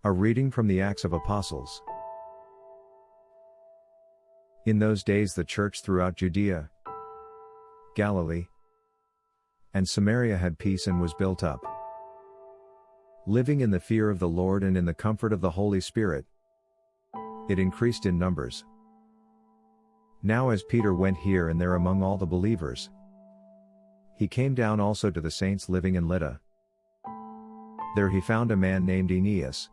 A reading from the Acts of Apostles. In those days the church throughout Judea, Galilee, and Samaria had peace and was built up, living in the fear of the Lord and in the comfort of the Holy Spirit. It increased in numbers. Now as Peter went here and there among all the believers, he came down also to the saints living in Lydda. There he found a man named Aeneas,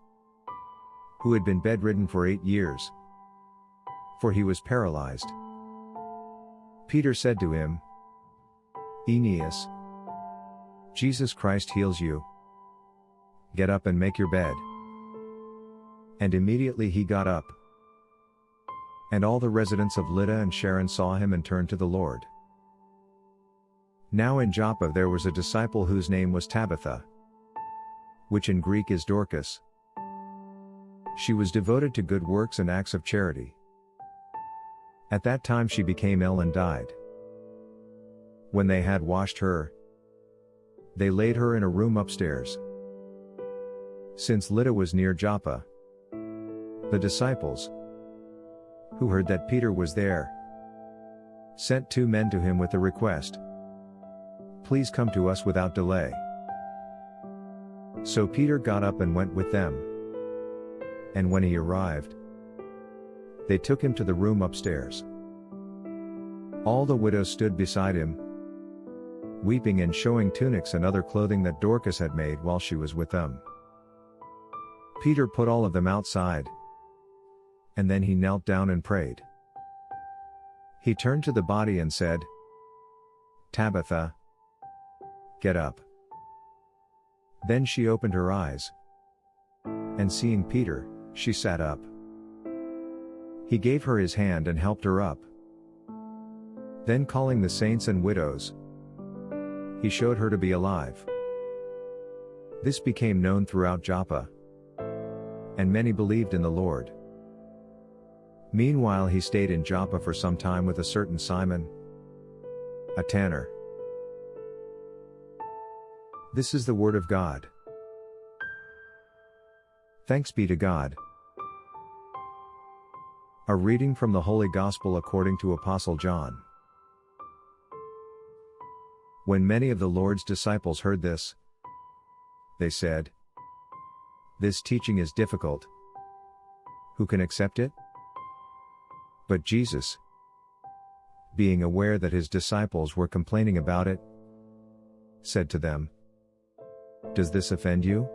who had been bedridden for 8 years, for he was paralyzed. Peter said to him, "Aeneas, Jesus Christ heals you. Get up and make your bed." And immediately he got up. And all the residents of Lydda and Sharon saw him and turned to the Lord. Now in Joppa there was a disciple whose name was Tabitha, which in Greek is Dorcas. She was devoted to good works and acts of charity. At that time she became ill and died. When they had washed her, they laid her in a room upstairs. Since Lydda was near Joppa, the disciples, who heard that Peter was there, sent 2 men to him with the request, "Please come to us without delay." So Peter got up and went with them. And when he arrived, they took him to the room upstairs. All the widows stood beside him, weeping and showing tunics and other clothing that Dorcas had made while she was with them. Peter put all of them outside, and then he knelt down and prayed. He turned to the body and said, "Tabitha, get up." Then she opened her eyes, and seeing Peter, she sat up. He gave her his hand and helped her up. Then calling the saints and widows, he showed her to be alive. This became known throughout Joppa, and many believed in the Lord. Meanwhile he stayed in Joppa for some time with a certain Simon, a tanner. This is the word of God. Thanks be to God. A reading from the Holy Gospel according to Apostle John. When many of the Lord's disciples heard this, they said, "This teaching is difficult. Who can accept it?" But Jesus, being aware that his disciples were complaining about it, said to them, "Does this offend you?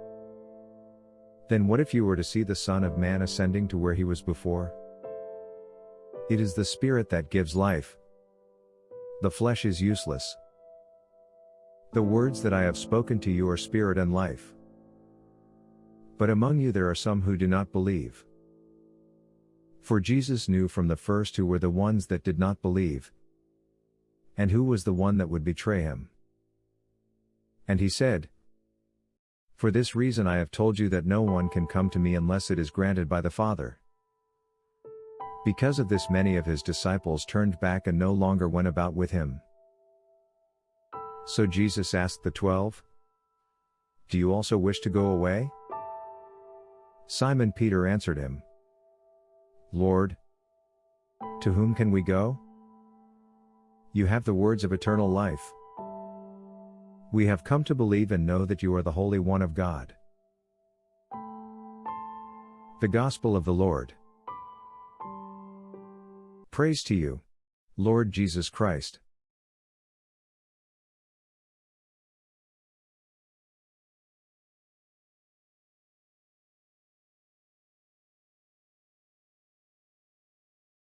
Then what if you were to see the Son of Man ascending to where he was before? It is the Spirit that gives life. The flesh is useless. The words that I have spoken to you are spirit and life. But among you there are some who do not believe." For Jesus knew from the first who were the ones that did not believe, and who was the one that would betray him. And he said, "For this reason I have told you that no one can come to me unless it is granted by the Father." Because of this many of his disciples turned back and no longer went about with him. So Jesus asked the 12, "Do you also wish to go away?" Simon Peter answered him, "Lord, to whom can we go? You have the words of eternal life. We have come to believe and know that you are the Holy One of God." The Gospel of the Lord. Praise to you, Lord Jesus Christ.